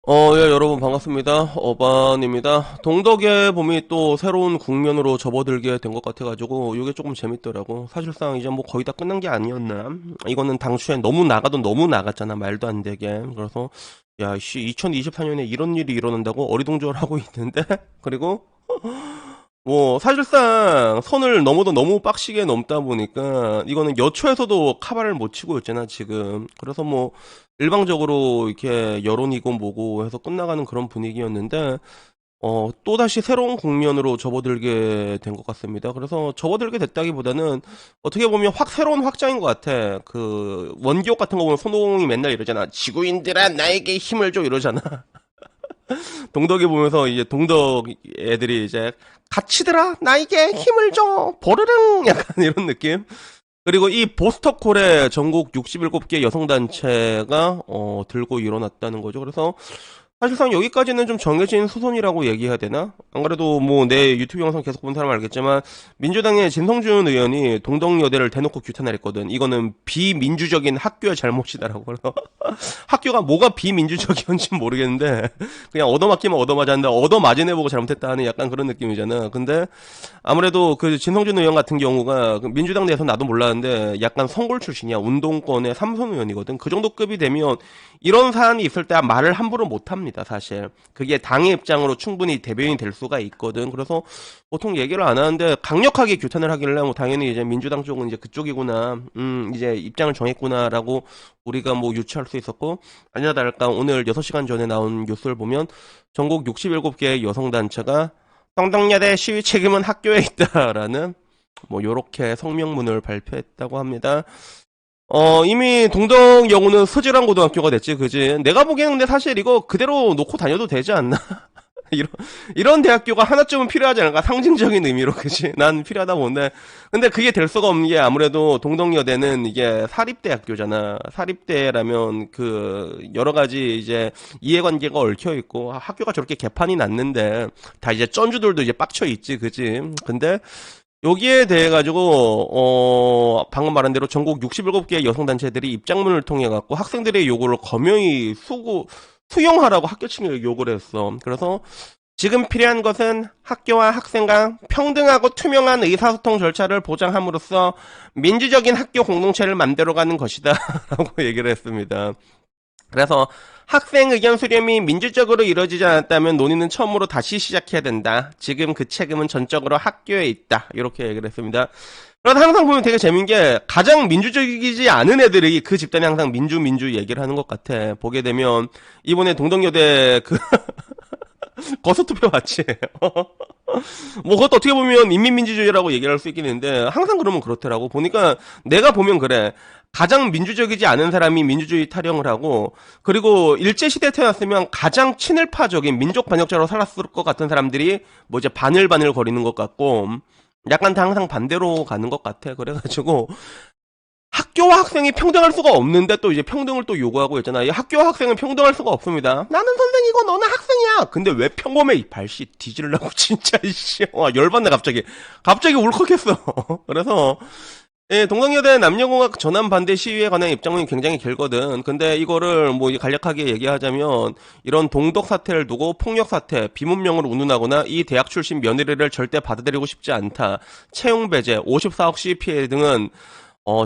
예, 여러분 반갑습니다. 어반입니다. 동덕의 봄이 또 새로운 국면으로 접어들게 된 것 같아가지고 이게 조금 재밌더라고. 사실상 이제 뭐 거의 다 끝난 게 아니었나. 이거는 당초에 너무 나가도 너무 나갔잖아. 말도 안 되게. 그래서 야, 씨, 2024년에 이런 일이 일어난다고 어리둥절하고 있는데 그리고 뭐 사실상 선을 넘어도 너무 빡시게 넘다 보니까 이거는 여초에서도 카바를 못 치고 있잖아 지금. 그래서 뭐 일방적으로 이렇게 여론이고 뭐고 해서 끝나가는 그런 분위기였는데 또다시 새로운 국면으로 접어들게 된 것 같습니다. 그래서 접어들게 됐다기보다는 어떻게 보면 확 새로운 확장인 것 같아. 그 원기옥 같은 거 보면 손오공이 맨날 이러잖아. 지구인들아 나에게 힘을 줘 이러잖아. 동덕이 보면서 이제 동덕 애들이 이제 갇히더라 나에게 힘을 줘 보르릉 약간 이런 느낌. 그리고 이 보스터콜에 전국 67개 여성단체가 들고 일어났다는 거죠. 그래서 사실상 여기까지는 좀 정해진 수순이라고 얘기해야 되나? 안 그래도 뭐 내 유튜브 영상 계속 본 사람 알겠지만 민주당의 진성준 의원이 동덕여대를 대놓고 규탄을 했거든. 이거는 비민주적인 학교의 잘못이다라고. 그래서 학교가 뭐가 비민주적이었는지 모르겠는데 그냥 얻어맞기만 얻어맞았는데 얻어맞은 애보고 잘못했다 하는 약간 그런 느낌이잖아. 근데 아무래도 그 진성준 의원 같은 경우가 그 민주당 내에서 나도 몰랐는데 약간 성골 출신이야. 운동권의 삼선 의원이거든. 그 정도 급이 되면 이런 사안이 있을 때 말을 함부로 못 합니다, 사실. 그게 당의 입장으로 충분히 대변이 될 수가 있거든. 그래서 보통 얘기를 안 하는데 강력하게 규탄을 하길래 뭐 당연히 이제 민주당 쪽은 이제 그쪽이구나. 이제 입장을 정했구나라고 우리가 뭐 유추할 수 있었고 아니나 다를까 오늘 6시간 전에 나온 뉴스를 보면 전국 67개 여성단체가 성동여대 시위 책임은 학교에 있다라는 뭐 요렇게 성명문을 발표했다고 합니다. 이미 동덕여고는 스질한 고등학교가 됐지, 그지? 내가 보기에는 근데 사실 이거 그대로 놓고 다녀도 되지 않나? 이런 대학교가 하나쯤은 필요하지 않을까? 상징적인 의미로, 그지? 난 필요하다 보는데. 근데 그게 될 수가 없는 게 아무래도 동덕여대는 이게 사립대학교잖아. 사립대라면 그, 여러 가지 이제 이해관계가 얽혀있고, 학교가 저렇게 개판이 났는데, 다 이제 쩐주들도 이제 빡쳐있지, 그지? 근데, 여기에 대해 가지고 방금 말한 대로 전국 67개 여성단체들이 입장문을 통해 갖고 학생들의 요구를 검연히 수용하라고 학교 측에 요구를 했어. 그래서 지금 필요한 것은 학교와 학생 간 평등하고 투명한 의사소통 절차를 보장함으로써 민주적인 학교 공동체를 만들어가는 것이다 라고 얘기를 했습니다. 그래서 학생 의견 수렴이 민주적으로 이루어지지 않았다면 논의는 처음으로 다시 시작해야 된다. 지금 그 책임은 전적으로 학교에 있다. 이렇게 얘기를 했습니다. 그래서 항상 보면 되게 재밌는 게 가장 민주적이지 않은 애들이 그 집단이 항상 민주 얘기를 하는 것 같아. 보게 되면 이번에 동덕여대 그 거소투표 맞지? 뭐 그것도 어떻게 보면 인민민주주의라고 얘기를 할 수 있긴 있는데 항상 그러면 그렇더라고. 보니까 내가 보면 그래. 가장 민주적이지 않은 사람이 민주주의 타령을 하고 그리고 일제시대에 태어났으면 가장 친일파적인 민족 반역자로 살았을 것 같은 사람들이 뭐 이제 바늘바늘 거리는 것 같고 약간 다 항상 반대로 가는 것 같아. 그래가지고 학교와 학생이 평등할 수가 없는데 또 이제 평등을 또 요구하고 있잖아. 이 학교와 학생은 평등할 수가 없습니다. 나는 선생이고 너는 학생이야. 근데 왜 평범해? 이 발씨 뒤지려고 진짜 이씨. 와 열받네 갑자기. 갑자기 울컥했어. 그래서 예, 동덕여대 남녀공학 전환 반대 시위에 관한 입장문이 굉장히 길거든. 근데 이거를 뭐 간략하게 얘기하자면 이런 동덕 사태를 두고 폭력 사태, 비문명을 운운하거나 이 대학 출신 며느리를 절대 받아들이고 싶지 않다. 채용 배제, 54억 CPA 등은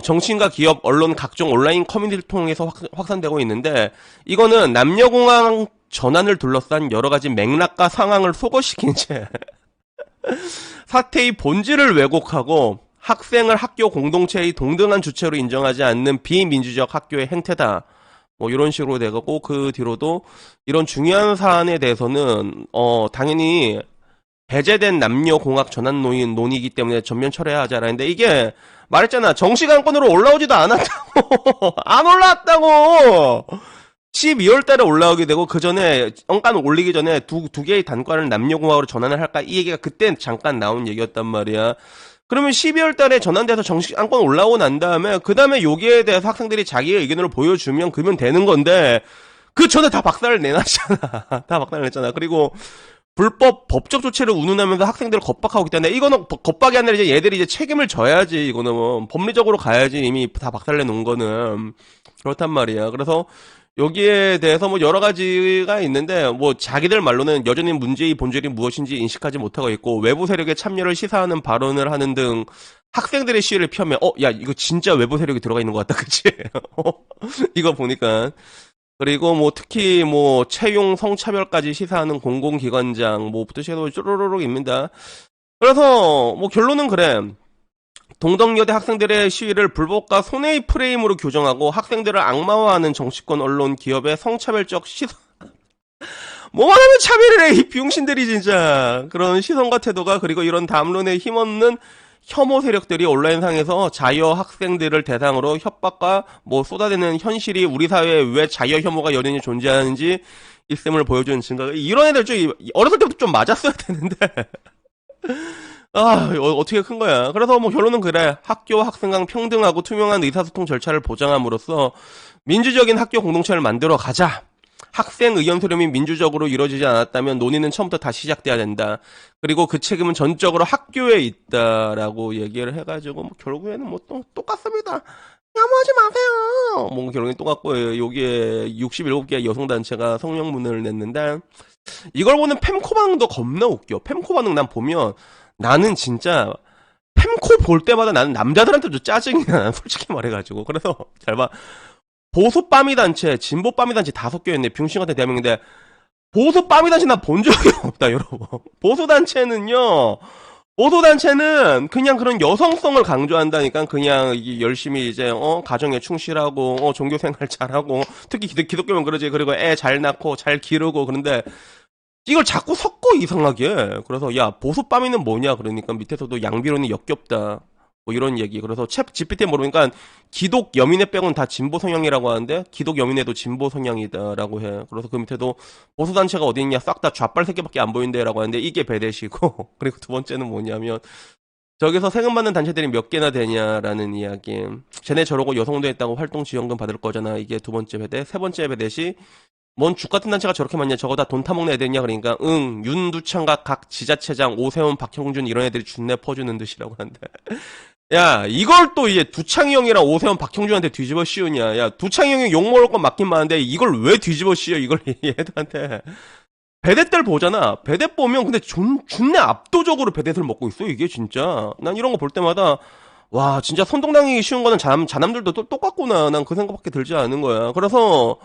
정치인과 기업, 언론, 각종 온라인 커뮤니티를 통해서 확산되고 있는데 이거는 남녀공학 전환을 둘러싼 여러 가지 맥락과 상황을 소거시킨 채 사태의 본질을 왜곡하고 학생을 학교 공동체의 동등한 주체로 인정하지 않는 비민주적 학교의 행태다. 뭐 이런 식으로 되고 그 뒤로도 이런 중요한 사안에 대해서는 당연히 배제된 남녀 공학 전환 논의이기 때문에 전면 철회해야 하지 않았는데 이게 말했잖아. 정시간권으로 올라오지도 않았다고. 안 올라왔다고. 12월 달에 올라오게 되고 그 전에 언간 올리기 전에 두 개의 단과를 남녀공학으로 전환을 할까 이 얘기가 그때 잠깐 나온 얘기였단 말이야. 그러면 12월 달에 전환돼서 정식 안건 올라오고 난 다음에 그 다음에 여기에 대해서 학생들이 자기의 의견을 보여주면 그러면 되는 건데 그 전에 다 박살을 내놨잖아. 다 박살을 냈잖아. 그리고 불법 법적 조치를 운운하면서 학생들을 겁박하고 있기 때문에 이거는 겁박이 아니라 이제 얘들이 이제 책임을 져야지. 이거는 뭐 법리적으로 가야지. 이미 다 박살내 놓은 거는 그렇단 말이야. 그래서 여기에 대해서 뭐 여러 가지가 있는데 뭐 자기들 말로는 여전히 문제의 본질이 무엇인지 인식하지 못하고 있고 외부 세력의 참여를 시사하는 발언을 하는 등 학생들의 시위를 폄훼. 야 이거 진짜 외부 세력이 들어가 있는 것 같다, 그치? 이거 보니까. 그리고 뭐 특히 뭐 채용 성차별까지 시사하는 공공기관장 뭐부터 시작해서 쪼로로록입니다. 그래서 뭐 결론은 그래. 동덕여대 학생들의 시위를 불법과 손해의 프레임으로 규정하고 학생들을 악마화하는 정치권, 언론, 기업의 성차별적 시선. 뭐만 하면 차별이래, 이 비용신들이 진짜. 그런 시선과 태도가, 그리고 이런 담론에 힘없는 혐오 세력들이 온라인상에서 자여 학생들을 대상으로 협박과 뭐 쏟아내는 현실이 우리 사회에 왜 자여 혐오가 여전히 존재하는지 있음을 보여주는 증거. 이런 애들 좀 어렸을 때부터 좀 맞았어야 되는데. 어떻게 큰 거야. 그래서 뭐 결론은 그래. 학교 학생 간 평등하고 투명한 의사소통 절차를 보장함으로써 민주적인 학교 공동체를 만들어 가자. 학생 의견 수렴이 민주적으로 이루어지지 않았다면 논의는 처음부터 다시 시작돼야 된다. 그리고 그 책임은 전적으로 학교에 있다라고 얘기를 해가지고 뭐 결국에는 뭐 또 똑같습니다. 혐오하지 마세요. 뭐 결국엔 똑같고 여기에 67개 여성단체가 성명문을 냈는데 이걸 보는 fem코반응도 겁나 웃겨. fem코반응 난 보면 나는 진짜 fem코 볼 때마다 나는 남자들한테도 짜증이 나. 솔직히 말해가지고. 그래서 잘 봐. 보수 빠미 단체, 진보 빠미 단체 5개 있네. 병신 같은 대한민국인데 보수 빠미 단체 나 본 적이 없다, 여러분. 보수 단체는요. 보수 단체는 그냥 그런 여성성을 강조한다니까. 그냥 열심히 이제 가정에 충실하고 종교 생활 잘하고 특히 기독교면 그러지. 그리고 애 잘 낳고 잘 기르고. 그런데 이걸 자꾸 섞어 이상하게. 그래서 야 보수 빠미는 뭐냐 그러니까 밑에서도 양비론이 역겹다. 뭐 이런 얘기. 그래서 챗 GPT에 물어보니까 기독 여민회 빼고는 다 진보 성향이라고 하는데 기독 여민회도 진보 성향이다라고 해. 그래서 그 밑에도 보수 단체가 어디 있냐 싹 다 좌빨 새끼밖에 안 보인대라고 하는데 이게 배대시고 그리고 두 번째는 뭐냐면 저기서 세금 받는 단체들이 몇 개나 되냐라는 이야기. 쟤네 저러고 여성도 했다고 활동 지원금 받을 거잖아. 이게 두 번째 배대. 세 번째 배대시 뭔 죽같은 단체가 저렇게 많냐 저거 다 돈 타먹는 애들이냐 그러니까 윤두창과 각 지자체장 오세훈 박형준 이런 애들이 준내 퍼주는 듯이라고 하는데 야 이걸 또 이제 두창이 형이랑 오세훈 박형준한테 뒤집어 씌우냐. 야 두창이 형이 욕먹을 건 맞긴 많은데 이걸 왜 뒤집어 씌워 이걸 얘들한테. 배대 때를 보잖아. 배대 보면 근데 준내 압도적으로 배대를 먹고 있어 이게 진짜. 난 이런 거 볼 때마다 와 진짜 선동당하기 쉬운 거는 자남들도 또 똑같구나. 난 그 생각밖에 들지 않은 거야. 그래서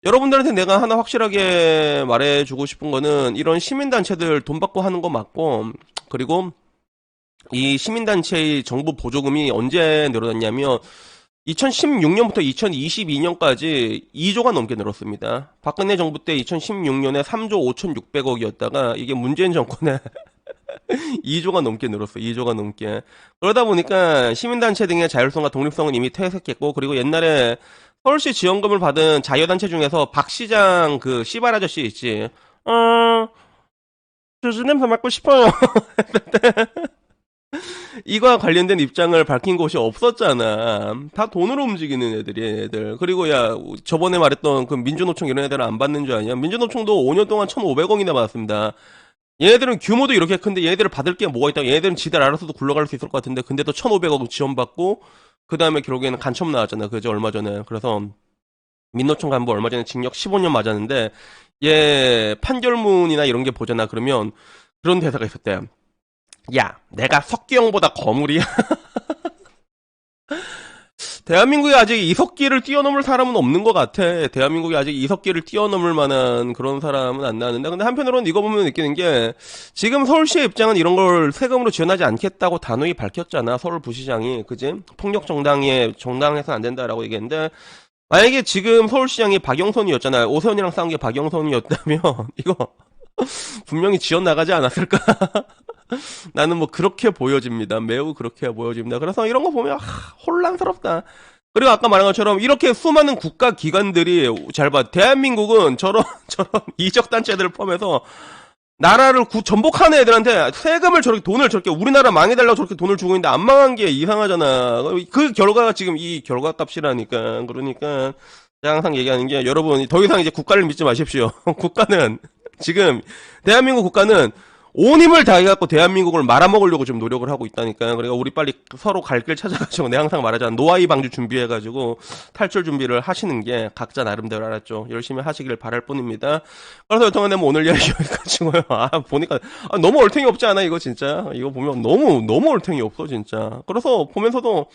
여러분들한테 내가 하나 확실하게 말해주고 싶은 거는 이런 시민단체들 돈 받고 하는 거 맞고 그리고 이 시민단체의 정부 보조금이 언제 늘어났냐면 2016년부터 2022년까지 2조가 넘게 늘었습니다. 박근혜 정부 때 2016년에 3조 5,600억이었다가 이게 문재인 정권에 2조가 넘게 늘었어. 2조가 넘게. 그러다 보니까 시민단체 등의 자율성과 독립성은 이미 퇴색했고 그리고 옛날에 서울시 지원금을 받은 자유단체 중에서 박 시장 그 씨발 아저씨 있지. 주주 냄새 맡고 싶어요. 이거와 관련된 입장을 밝힌 곳이 없었잖아. 다 돈으로 움직이는 애들. 그리고 야, 저번에 말했던 그 민주노총 이런 애들은 안 받는 줄 아냐? 민주노총도 5년 동안 1,500억이나 받았습니다. 얘네들은 규모도 이렇게 큰데 얘네들을 받을 게 뭐가 있다. 얘네들은 지들 알아서도 굴러갈 수 있을 것 같은데 근데도 1,500억 지원받고 그 다음에 결국에는 간첩 나왔잖아. 그죠? 얼마 전에. 그래서 민노총 간부 얼마 전에 징역 15년 맞았는데 얘 판결문이나 이런 게 보잖아. 그러면 그런 대사가 있었대. 야, 내가 석기형보다 거물이야. 대한민국에 아직 이석기를 뛰어넘을 사람은 없는 것 같아. 대한민국에 아직 이석기를 뛰어넘을 만한 그런 사람은 안 나왔는데. 근데 한편으로는 이거 보면 느끼는 게 지금 서울시의 입장은 이런 걸 세금으로 지원하지 않겠다고 단호히 밝혔잖아. 서울부시장이. 그지? 폭력 정당해서는 안 된다라고 얘기했는데 만약에 지금 서울시장이 박영선이었잖아. 오세훈이랑 싸운 게 박영선이었다면 이거 분명히 지원 나가지 않았을까? 나는 뭐 그렇게 보여집니다. 매우 그렇게 보여집니다. 그래서 이런 거 보면 혼란스럽다. 그리고 아까 말한 것처럼 이렇게 수많은 국가 기관들이 잘 봐. 대한민국은 저런 이적 단체들을 포함해서 나라를 전복하는 애들한테 세금을 저렇게 돈을 저렇게 우리나라 망해달라고 저렇게 돈을 주고 있는데 안 망한 게 이상하잖아. 그 결과가 지금 이 결과값이라니까. 그러니까 제가 항상 얘기하는 게 여러분 더 이상 이제 국가를 믿지 마십시오. 국가는 지금 대한민국 국가는 온 힘을 다해갖고 대한민국을 말아먹으려고 좀 노력을 하고 있다니까요. 그러니까 우리 빨리 서로 갈 길 찾아가지고 내가 항상 말하잖아. 노아이 방주 준비해가지고 탈출 준비를 하시는 게 각자 나름대로 알았죠. 열심히 하시길 바랄 뿐입니다. 그래서 여튼간에 뭐 오늘 이야기 여기까지고요. 보니까 너무 얼탱이 없지 않아 이거 진짜. 이거 보면 너무 얼탱이 없어 진짜. 그래서 보면서도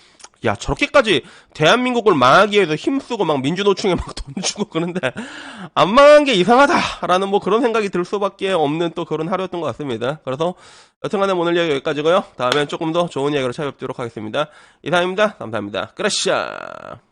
야 저렇게까지 대한민국을 망하기 위해서 힘쓰고 막 민주노총에 막 돈 주고 그런데 안 망한 게 이상하다라는 뭐 그런 생각이 들 수밖에 없는 또 그런 하루였던 것 같습니다. 그래서 여튼간에 오늘 이야기 여기까지고요. 다음엔 조금 더 좋은 이야기로 찾아뵙도록 하겠습니다. 이상입니다. 감사합니다. 그라시아.